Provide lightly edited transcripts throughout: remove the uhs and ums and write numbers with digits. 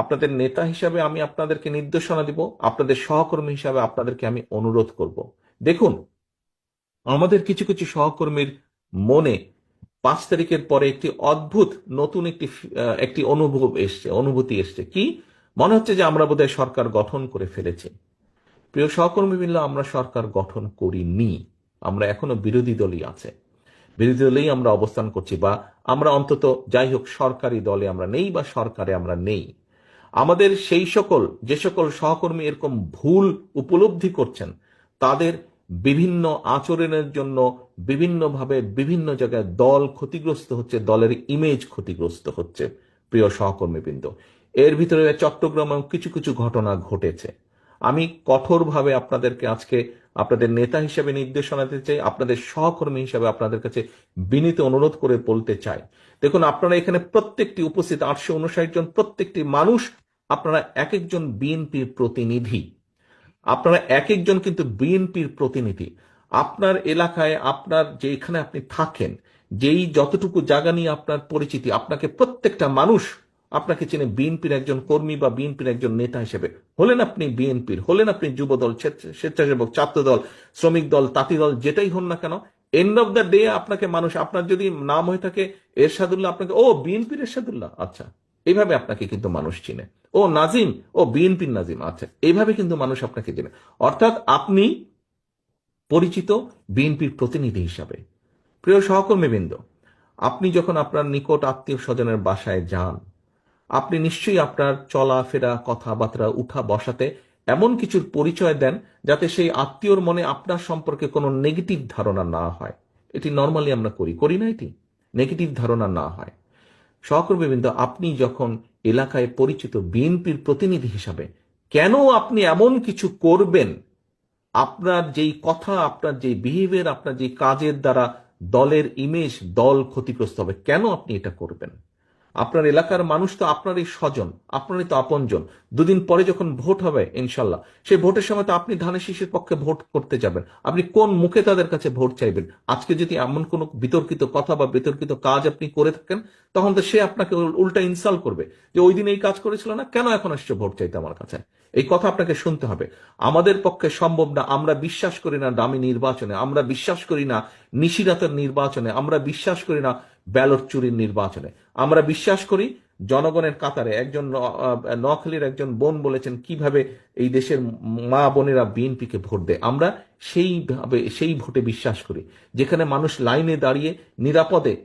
আপনাদের নেতা হিসাবে আমি আপনাদেরকে নির্দেশনা দিব, আপনাদের সহকর্মী হিসাবে আপনাদেরকে আমি অনুরোধ করব। দেখুন, আমাদের কিছু কিছু সহকর্মীর মনে 5 তারিখের পরে একটি অদ্ভুত নতুন একটি অনুভূতি এসছে। কি? মনে হচ্ছে যে আমরা বোধহয় সরকার গঠন করে ফেলেছি। প্রিয় সহকর্মীবৃন্দ, আমরা সরকার গঠন করিনি। আমরা এখনো বিরোধী দলই আছে, বিরোধী দলেই আমরা অবস্থান করছি, বা আমরা অন্তত যাই হোক সরকারি দলে আমরা নেই বা সরকারে আমরা নেই। আমাদের যে সকল সহকর্মী এরকম ভুল উপলব্ধি করছেন, তাদের বিভিন্ন আচরণের জন্য বিভিন্নভাবে বিভিন্ন জায়গায় দল ক্ষতিগ্রস্ত হচ্ছে, দলের ইমেজ ক্ষতিগ্রস্ত হচ্ছে। প্রিয় সহকর্মীবৃন্দ, এর ভিতরে চট্টগ্রামেও কিছু কিছু ঘটনা ঘটেছে। আমি কঠোরভাবে আপনাদেরকে আজকে আপনাদের নেতা হিসেবে নির্দেশনা দিতে চাই, আপনাদের সহকর্মী হিসেবে আপনাদের কাছে বিনীত অনুরোধ করে বলতে চাই। দেখুন, আপনারা এখানে প্রত্যেকটি উপস্থিত 859 জন প্রত্যেকটি মানুষ, আপনারা এক একজন বিএনপির প্রতিনিধি। আপনারা এক একজন কিন্তু বিএনপির প্রতিনিধি। আপনার এলাকায়, আপনার যেখানে আপনি থাকেন, যেই যতটুকু জায়গা নিয়ে আপনার পরিচিতি, আপনাকে প্রত্যেকটা মানুষ আপনাকে চেনে বিএনপির একজন কর্মী বা বিএনপির একজন নেতা হিসেবে। হলেন আপনি বিএনপির, হলেন আপনি যুবদল, স্বেচ্ছাসেবক, ছাত্রদল, শ্রমিক দল, তাঁতি দল, যেটাই হন না কেন, এন্ড অফ দ্য ডে আপনাকে মানুষ, আপনার যদি নাম হয়ে থাকে এরশাদুল্লাহ, আপনাকে ও বিএনপির এরশাদুল্লাহ, আচ্ছা, এইভাবে আপনাকে কিন্তু মানুষ চিনে। ও নাজিম, ও বিএনপির নাজিম, আচ্ছা, এইভাবে কিন্তু মানুষ আপনাকে চেনে। অর্থাৎ আপনি পরিচিত বিএনপির প্রতিনিধি হিসাবে। প্রিয় সহকর্মীবৃন্দ, আপনি যখন আপনার নিকট আত্মীয় স্বজনের বাসায় যান, আপনি নিশ্চয়ই আপনার চলাফেরা, কথাবার্তা, উঠা বসাতে এমন কিছুর পরিচয় দেন যাতে সেই আত্মীয়র মনে আপনার সম্পর্কে কোনো নেগেটিভ ধারণা না হয়। এটি নর্মালি আমরা করি না, এটি নেগেটিভ ধারণা না হয়। সহকর্মীবৃন্দ, আপনি যখন এলাকায় পরিচিত বিএনপির প্রতিনিধি হিসাবে, কেন আপনি এমন কিছু করবেন? আপনার যেই কথা, আপনার যেই বিহেভিয়ার, আপনার যেই কাজের দ্বারা দলের ইমেজ, দল ক্ষতিগ্রস্ত হবে, কেন আপনি এটা করবেন? আপনার এলাকার মানুষ তো আপনারই স্বজন, আপনারই তো আপনজন। দুদিন পরে যখন ভোট হবে ইনশাল্লাহ, সেই ভোটের সময় তো আপনি ধানের শীষের পক্ষে ভোট করতে যাবেন। আপনি কোন মুখে তাদের কাছে ভোট চাইবেন? আজকে যদি এমন কোন বিতর্কিত কথা বা বিতর্কিত কাজ আপনি করে থাকেন, তখন তো সে আপনাকে উল্টা ইনসাল্ট করবে যে ওই দিন এই কাজ করেছিল না, কেন এখন আসছে ভোট চাইতে আমার কাছে? এই কথা আপনাকে শুনতে হবে। আমাদের পক্ষে সম্ভব না। আমরা বিশ্বাস করি না দামি নির্বাচনে, আমরা বিশ্বাস করি না নিশিরাতের নির্বাচনে, আমরা বিশ্বাস করি না ব্যালট চুরির নির্বাচনে। আমরা বিশ্বাস করি জনগণের কাতারে। একজন নোয়াখালীর একজন বোন বলেছেন কিভাবে এই দেশের মা বোনেরা বিএনপিকে ভোট দেয়। আমরা সেই ভোটে বিশ্বাস করি, যেখানে মানুষ লাইনে দাঁড়িয়ে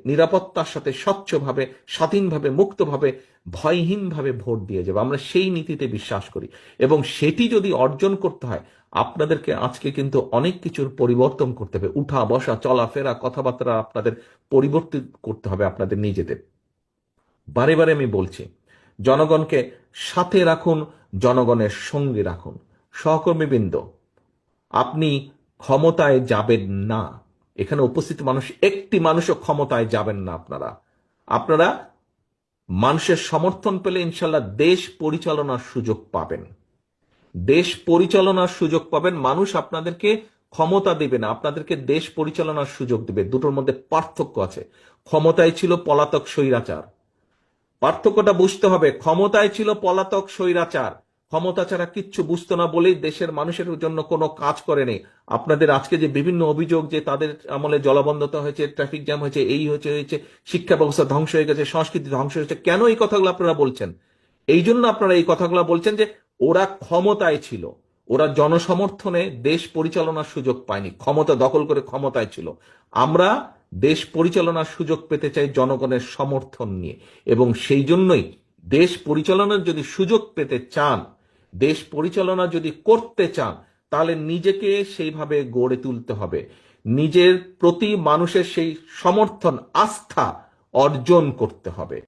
নিরাপত্তার সাথে স্বচ্ছভাবে, স্বাধীনভাবে, মুক্তভাবে, ভয়হীনভাবে ভোট দিয়ে যাবে। আমরা সেই নীতিতে বিশ্বাস করি, এবং সেটি যদি অর্জন করতে হয়, আপনাদেরকে আজকে কিন্তু অনেক কিছুর পরিবর্তন করতে হবে। উঠা বসা, চলাফেরা, কথাবার্তা আপনাদের পরিবর্তিত করতে হবে আপনাদের নিজেদের। বারে বারে আমি বলছি, জনগণকে সাথে রাখুন, জনগণের সঙ্গে রাখুন। সহকর্মীবৃন্দ, আপনি ক্ষমতায় যাবেন না। এখানে উপস্থিত মানুষ, একটি মানুষও ক্ষমতায় যাবেন না। আপনারা মানুষের সমর্থন পেলে ইনশাল্লাহ দেশ পরিচালনার সুযোগ পাবেন। দেশ পরিচালনার সুযোগ পাবেন। মানুষ আপনাদেরকে ক্ষমতা দেবে না, আপনাদেরকে দেশ পরিচালনার সুযোগ দেবে। দুটোর মধ্যে পার্থক্য আছে। ক্ষমতায় ছিল পলাতক স্বৈরাচার, পার্থক্যটা বুঝতে হবে। ক্ষমতায় ছিল পলাতক স্বৈরাচার, ক্ষমতা ছাড়া কিচ্ছু বুঝতো না বলেই দেশের মানুষের জন্য কোনো কাজ করেনি। আপনাদের আজকে যে বিভিন্ন অভিযোগ, যে তাদের আমলে জলাবদ্ধতা হয়েছে, ট্রাফিক জ্যাম হয়েছে, এই হয়েছে, শিক্ষা ব্যবস্থা ধ্বংস হয়ে গেছে, সংস্কৃতি ধ্বংস হয়েছে, কেন এই কথাগুলো আপনারা বলছেন? এই জন্য আপনারা এই কথাগুলো বলছেন যে ওরা ক্ষমতায় ছিল, ওরা জনসমর্থনে দেশ পরিচালনার সুযোগ পায়নি, ক্ষমতা দখল করে ক্ষমতায় ছিল। আমরা দেশ পরিচালনার সুযোগ পেতে চাই জনগণের সমর্থন নিয়ে, এবং সেই জন্যই দেশ পরিচালনার যদি সুযোগ পেতে চান, দেশ পরিচালনা যদি করতে চান, তাহলে নিজেকে সেইভাবে গড়ে তুলতে হবে। নিজের প্রতি মানুষের সেই সমর্থন, আস্থা অর্জন করতে হবে।